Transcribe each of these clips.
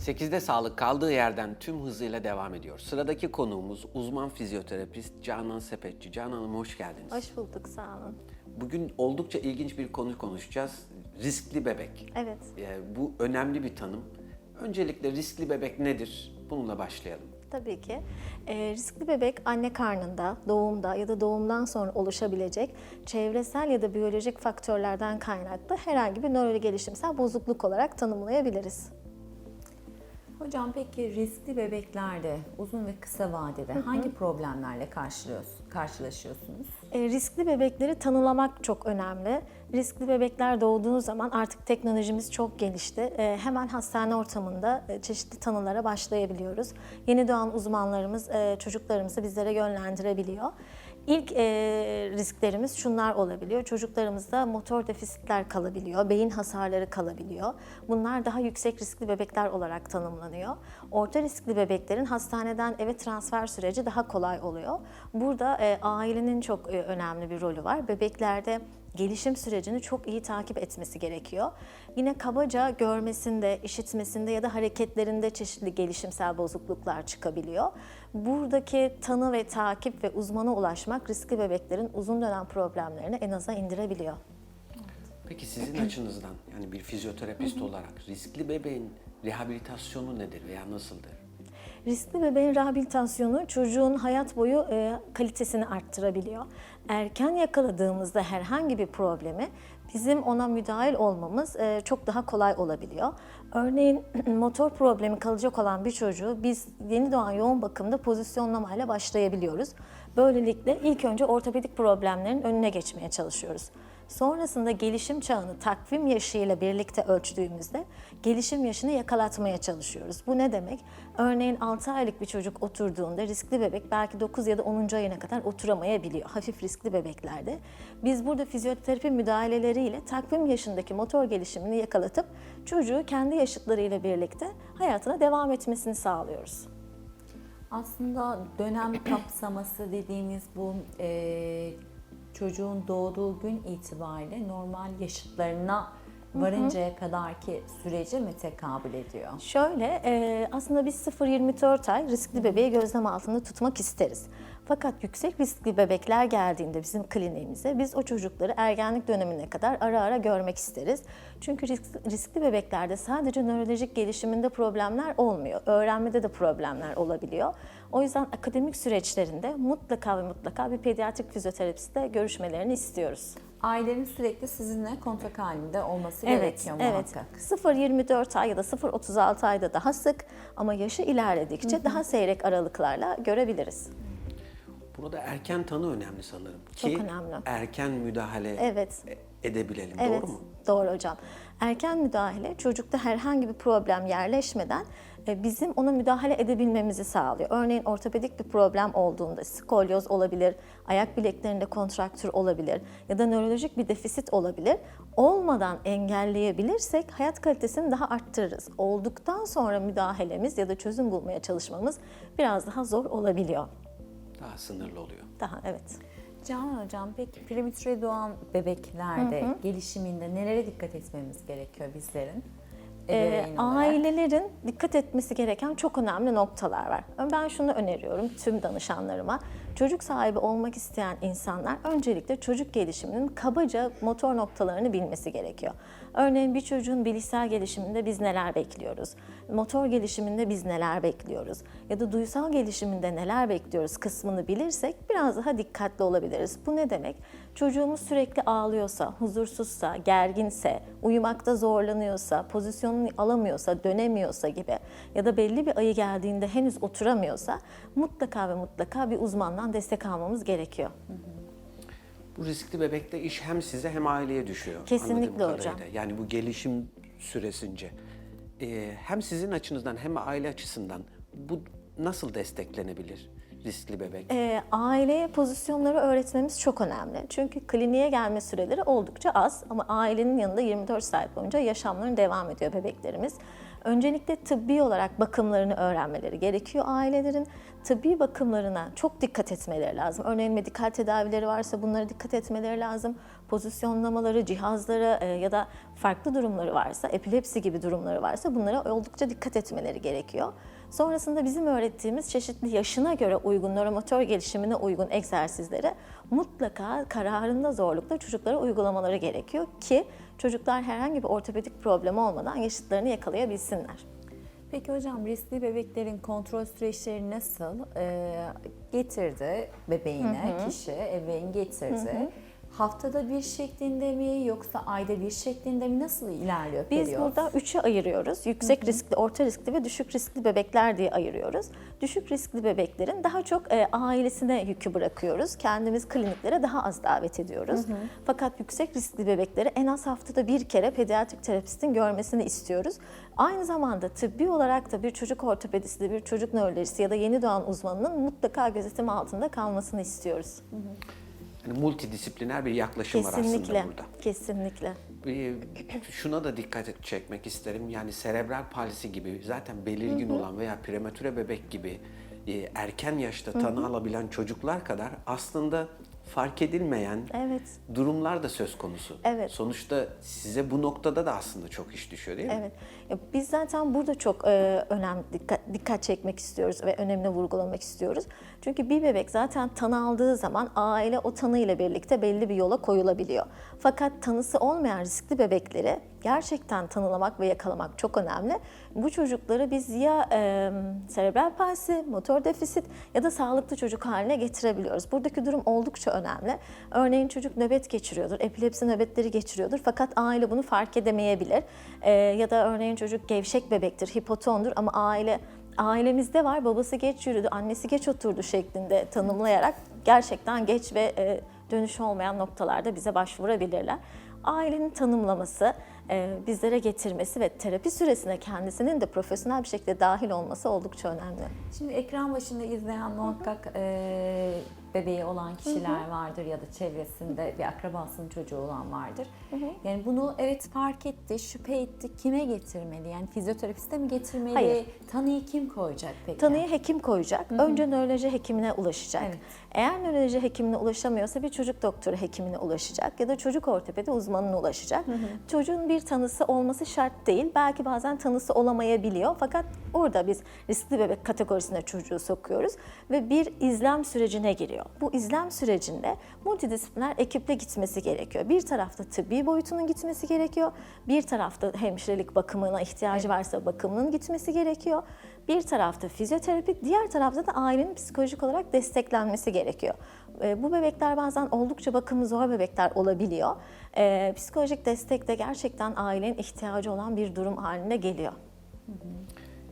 8'de sağlık kaldığı yerden tüm hızıyla devam ediyor. Sıradaki konuğumuz uzman fizyoterapist Canan Sepetçi. Canan Hanım hoş geldiniz. Hoş bulduk, sağ olun. Bugün oldukça ilginç bir konu konuşacağız. Riskli bebek. Evet. Bu önemli bir tanım. Öncelikle riskli bebek nedir? Bununla başlayalım. Tabii ki. Riskli bebek anne karnında, doğumda ya da doğumdan sonra oluşabilecek çevresel ya da biyolojik faktörlerden kaynaklı herhangi bir nörogelişimsel bozukluk olarak tanımlayabiliriz. Hocam peki riskli bebeklerde uzun ve kısa vadede hangi problemlerle karşılaşıyorsunuz? Riskli bebekleri tanımlamak çok önemli. Riskli bebekler doğduğu zaman artık teknolojimiz çok gelişti. Hemen hastane ortamında çeşitli tanılara başlayabiliyoruz. Yeni doğan uzmanlarımız çocuklarımızı bizlere yönlendirebiliyor. İlk risklerimiz şunlar olabiliyor. Çocuklarımızda motor defisitler kalabiliyor, beyin hasarları kalabiliyor. Bunlar daha yüksek riskli bebekler olarak tanımlanıyor. Orta riskli bebeklerin hastaneden eve transfer süreci daha kolay oluyor. Burada ailenin çok önemli bir rolü var. Bebeklerde gelişim sürecini çok iyi takip etmesi gerekiyor. Yine kabaca görmesinde, işitmesinde ya da hareketlerinde çeşitli gelişimsel bozukluklar çıkabiliyor. Buradaki tanı ve takip ve uzmana ulaşmak riskli bebeklerin uzun dönem problemlerini en aza indirebiliyor. Peki sizin açınızdan, yani bir fizyoterapist olarak riskli bebeğin rehabilitasyonu nedir veya nasıldır? Riskli bebeğin rehabilitasyonu çocuğun hayat boyu kalitesini arttırabiliyor. Erken yakaladığımızda herhangi bir problemi bizim ona müdahil olmamız çok daha kolay olabiliyor. Örneğin motor problemi kalacak olan bir çocuğu biz yeni doğan yoğun bakımda pozisyonlamayla başlayabiliyoruz. Böylelikle ilk önce ortopedik problemlerin önüne geçmeye çalışıyoruz. Sonrasında gelişim çağını takvim yaşıyla birlikte ölçtüğümüzde gelişim yaşını yakalatmaya çalışıyoruz. Bu ne demek? Örneğin 6 aylık bir çocuk oturduğunda riskli bebek belki 9 ya da 10. ayına kadar oturamayabiliyor. Hafif riskli bebeklerde. Biz burada fizyoterapi müdahaleleriyle takvim yaşındaki motor gelişimini yakalatıp çocuğu kendi yaşıtlarıyla birlikte hayatına devam etmesini sağlıyoruz. Aslında dönem kapsaması dediğimiz bu çocuğun doğduğu gün itibariyle normal yaşıtlarına varıncaya kadarki sürece mi tekabül ediyor? Şöyle, aslında biz 0-24 ay riskli bebeği gözlem altında tutmak isteriz. Fakat yüksek riskli bebekler geldiğinde bizim kliniğimize biz o çocukları ergenlik dönemine kadar ara ara görmek isteriz. Çünkü riskli bebeklerde sadece nörolojik gelişiminde problemler olmuyor. Öğrenmede de problemler olabiliyor. O yüzden akademik süreçlerinde mutlaka ve mutlaka bir pediatrik fizyoterapistle görüşmelerini istiyoruz. Ailenin sürekli sizinle kontak halinde olması gerekiyor muhakkak. Evet. 0-24 ay ya da 0-36 ayda daha sık ama yaşı ilerledikçe daha seyrek aralıklarla görebiliriz. Burada erken tanı önemli sanırım. Çok Ki önemli. erken müdahale Evet. edebilelim. Evet, Doğru mu? doğru hocam. Erken müdahale çocukta herhangi bir problem yerleşmeden bizim ona müdahale edebilmemizi sağlıyor. Örneğin ortopedik bir problem olduğunda skolyoz olabilir, ayak bileklerinde kontraktür olabilir ya da nörolojik bir defisit olabilir. Olmadan engelleyebilirsek hayat kalitesini daha arttırırız. Olduktan sonra müdahalemiz ya da çözüm bulmaya çalışmamız biraz daha zor olabiliyor. Daha sınırlı oluyor. Evet. Canan Hocam, peki prematüre doğan bebeklerde gelişiminde nelere dikkat etmemiz gerekiyor bizlerin? Ebeveyn olarak. Ailelerin dikkat etmesi gereken çok önemli noktalar var. Ben şunu öneriyorum tüm danışanlarıma. Çocuk sahibi olmak isteyen insanlar öncelikle çocuk gelişiminin kabaca motor noktalarını bilmesi gerekiyor. Örneğin bir çocuğun bilişsel gelişiminde biz neler bekliyoruz? Motor gelişiminde biz neler bekliyoruz? Ya da duysal gelişiminde neler bekliyoruz kısmını bilirsek biraz daha dikkatli olabiliriz. Bu ne demek? Çocuğumuz sürekli ağlıyorsa, huzursuzsa, gerginse, uyumakta zorlanıyorsa, pozisyonunu alamıyorsa, dönemiyorsa gibi ya da belli bir ayı geldiğinde henüz oturamıyorsa mutlaka ve mutlaka bir uzmandan destek almamız gerekiyor. Bu riskli bebekte iş hem size hem aileye düşüyor. Kesinlikle anladığım hocam. kadarıyla. Yani bu gelişim süresince hem sizin açınızdan hem aile açısından bu nasıl desteklenebilir riskli bebek? Aileye pozisyonları öğretmemiz çok önemli. Çünkü kliniğe gelme süreleri oldukça az ama ailenin yanında 24 saat boyunca yaşamlarına devam ediyor bebeklerimiz. Öncelikle tıbbi olarak bakımlarını öğrenmeleri gerekiyor ailelerin. Tıbbi bakımlarına çok dikkat etmeleri lazım. Örneğin medikal tedavileri varsa bunlara dikkat etmeleri lazım. pozisyonlamaları, cihazları ya da farklı durumları varsa, epilepsi gibi durumları varsa bunlara oldukça dikkat etmeleri gerekiyor. Sonrasında bizim öğrettiğimiz çeşitli yaşına göre uygun, nöromotor gelişimine uygun egzersizleri mutlaka kararında zorlukla çocuklara uygulamaları gerekiyor ki çocuklar herhangi bir ortopedik problemi olmadan yaşıtlarını yakalayabilsinler. Peki hocam, riskli bebeklerin kontrol süreçleri nasıl? Getirdi bebeğine kişi, ebeveyn getirdi. Haftada bir şeklinde mi yoksa ayda bir şeklinde mi, nasıl ilerliyor Biz periyot? burada 3'e ayırıyoruz. Yüksek riskli, orta riskli ve düşük riskli bebekler diye ayırıyoruz. Düşük riskli bebeklerin daha çok ailesine yükü bırakıyoruz. Kendimiz kliniklere daha az davet ediyoruz. Fakat yüksek riskli bebekleri en az haftada bir kere pediatrik terapistin görmesini istiyoruz. Aynı zamanda tıbbi olarak da bir çocuk ortopedisti, bir çocuk nörolojisi ya da yeni doğan uzmanının mutlaka gözetim altında kalmasını istiyoruz. Yani multidisipliner bir yaklaşım var Kesinlikle, aslında burada. kesinlikle. Şuna da dikkat çekmek isterim. Yani serebral palsi gibi zaten belirgin olan veya prematüre bebek gibi erken yaşta tanı alabilen çocuklar kadar aslında fark edilmeyen Evet. durumlar da söz konusu. Evet. Sonuçta size bu noktada da aslında çok iş düşüyor değil mi? Evet. Ya biz zaten burada çok önemli dikkat çekmek istiyoruz ve önemli vurgulamak istiyoruz. Çünkü bir bebek zaten tanı aldığı zaman aile o tanı ile birlikte belli bir yola koyulabiliyor. Fakat tanısı olmayan riskli bebekleri gerçekten tanılamak ve yakalamak çok önemli. Bu çocukları biz ya serebral palsi, motor defisit ya da sağlıklı çocuk haline getirebiliyoruz. Buradaki durum oldukça önemli. Örneğin çocuk nöbet geçiriyordur, epilepsi nöbetleri geçiriyordur fakat aile bunu fark edemeyebilir. Ya da örneğin çocuk gevşek bebektir, hipotondur ama ailemizde var, babası geç yürüdü, annesi geç oturdu şeklinde tanımlayarak gerçekten geç ve dönüş olmayan noktalarda bize başvurabilirler. Ailenin tanımlaması, bizlere getirmesi ve terapi süresine kendisinin de profesyonel bir şekilde dahil olması oldukça önemli. Şimdi ekran başında izleyen muhakkak bebeği olan kişiler vardır ya da çevresinde bir akrabasının çocuğu olan vardır. Yani bunu evet fark etti, şüphe etti. Kime getirmeli? Yani fizyoterapiste mi getirmeli? Hayır. Tanıyı kim koyacak peki? Tanıyı hekim koyacak. Önce nöroloji hekimine ulaşacak. Evet. Eğer nöroloji hekimine ulaşamıyorsa bir çocuk doktoru hekimine ulaşacak ya da çocuk ortopedi uzmanına ulaşacak. Çocuğun bir tanısı olması şart değil. Belki bazen tanısı olamayabiliyor. Fakat orada biz riskli bebek kategorisine çocuğu sokuyoruz ve bir izlem sürecine giriyor. Bu izlem sürecinde multidisipliner ekiple gitmesi gerekiyor. Bir tarafta tıbbi boyutunun gitmesi gerekiyor. Bir tarafta hemşirelik bakımına ihtiyacı varsa bakımının gitmesi gerekiyor. Bir tarafta fizyoterapi, diğer tarafta da ailenin psikolojik olarak desteklenmesi gerekiyor. Bu bebekler bazen oldukça bakımı zor bebekler olabiliyor. Psikolojik destek de gerçekten ailenin ihtiyacı olan bir durum haline geliyor.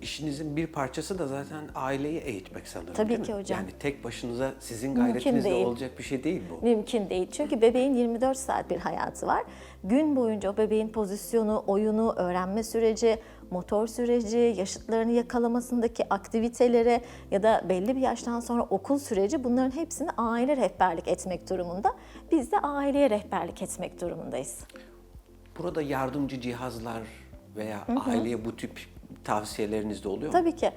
İşinizin bir parçası da zaten aileyi eğitmek sanırım. Tabii değil mi? ki hocam. Yani tek başınıza sizin Mümkün gayretinizle değil. olacak bir şey değil bu. Mümkün değil. Çünkü bebeğin 24 saat bir hayatı var. Gün boyunca o bebeğin pozisyonu, oyunu, öğrenme süreci, motor süreci, yaşıtlarını yakalamasındaki aktiviteleri ya da belli bir yaştan sonra okul süreci, bunların hepsini aile rehberlik etmek durumunda. Biz de aileye rehberlik etmek durumundayız. Burada yardımcı cihazlar veya aileye bu tip tavsiyeleriniz de oluyor mu? Tabii ki.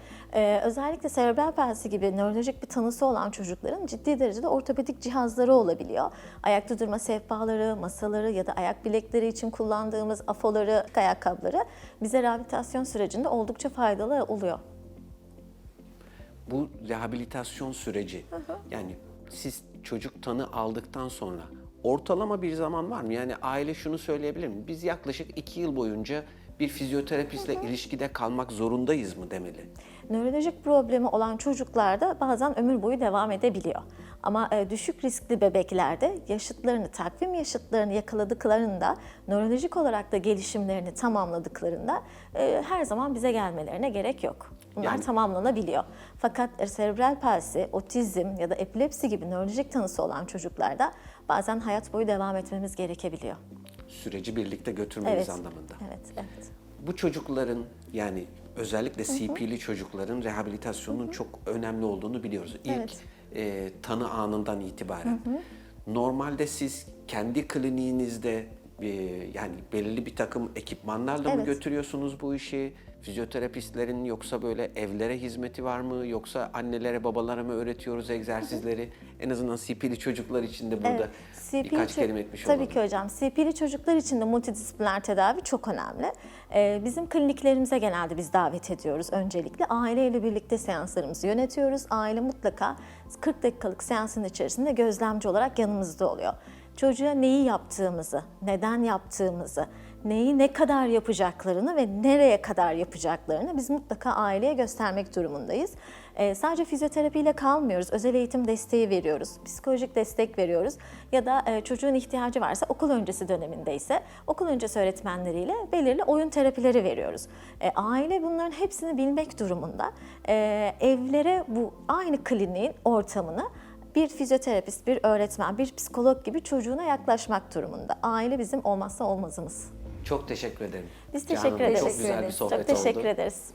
Özellikle serebral palsi gibi nörolojik bir tanısı olan çocukların ciddi derecede ortopedik cihazları olabiliyor. Ayakta durma sehpaları, masaları ya da ayak bilekleri için kullandığımız afoları, ayakkabıları bize rehabilitasyon sürecinde oldukça faydalı oluyor. Bu rehabilitasyon süreci, yani siz çocuk tanı aldıktan sonra ortalama bir zaman var mı? Yani aile şunu söyleyebilir mi? Biz yaklaşık 2 yıl boyunca bir fizyoterapistle ilişkide kalmak zorundayız mı demeli? Nörolojik problemi olan çocuklarda bazen ömür boyu devam edebiliyor. Ama düşük riskli bebeklerde yaşıtlarını, takvim yaşıtlarını yakaladıklarında, nörolojik olarak da gelişimlerini tamamladıklarında her zaman bize gelmelerine gerek yok. Bunlar Yani- tamamlanabiliyor. Fakat serebral palsi, otizm ya da epilepsi gibi nörolojik tanısı olan çocuklarda bazen hayat boyu devam etmemiz gerekebiliyor. Süreci birlikte götürmeniz Evet. anlamında. Evet. Bu çocukların, yani özellikle CP'li çocukların rehabilitasyonunun çok önemli olduğunu biliyoruz. İlk tanı anından itibaren. Normalde siz kendi kliniğinizde yani belirli bir takım ekipmanlarla mı Evet. götürüyorsunuz bu işi? Fizyoterapistlerin yoksa böyle evlere hizmeti var mı? Yoksa annelere, babalara mı öğretiyoruz egzersizleri? En azından CP'li çocuklar için de burada birkaç kelime etmiş olalım. Tabii ki hocam. CP'li çocuklar için de multidisipliner tedavi çok önemli. Bizim kliniklerimize genelde biz davet ediyoruz öncelikle. Aileyle birlikte seanslarımızı yönetiyoruz. Aile mutlaka 40 dakikalık seansın içerisinde gözlemci olarak yanımızda oluyor. Çocuğa neyi yaptığımızı, neden yaptığımızı, neyi ne kadar yapacaklarını ve nereye kadar yapacaklarını biz mutlaka aileye göstermek durumundayız. Sadece fizyoterapiyle kalmıyoruz. Özel eğitim desteği veriyoruz. Psikolojik destek veriyoruz. Ya da çocuğun ihtiyacı varsa okul öncesi dönemindeyse okul öncesi öğretmenleriyle belirli oyun terapileri veriyoruz. Aile bunların hepsini bilmek durumunda. Evlere bu aynı kliniğin ortamını bir fizyoterapist, bir öğretmen, bir psikolog gibi çocuğuna yaklaşmak durumunda. Aile bizim olmazsa olmazımız. Çok teşekkür ederim. Biz Canan teşekkür Hanım, ederiz. Çok güzel bir sohbet Çok teşekkür oldu. ederiz.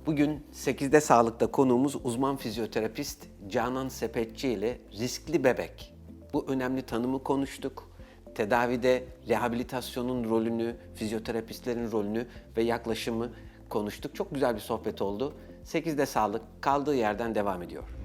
Bugün 8'de Sağlık'ta konuğumuz uzman fizyoterapist Canan Sepetçi ile riskli bebek. Bu önemli tanımı konuştuk. Tedavide rehabilitasyonun rolünü, fizyoterapistlerin rolünü ve yaklaşımı konuştuk. Çok güzel bir sohbet oldu. 8'de Sağlık kaldığı yerden devam ediyor.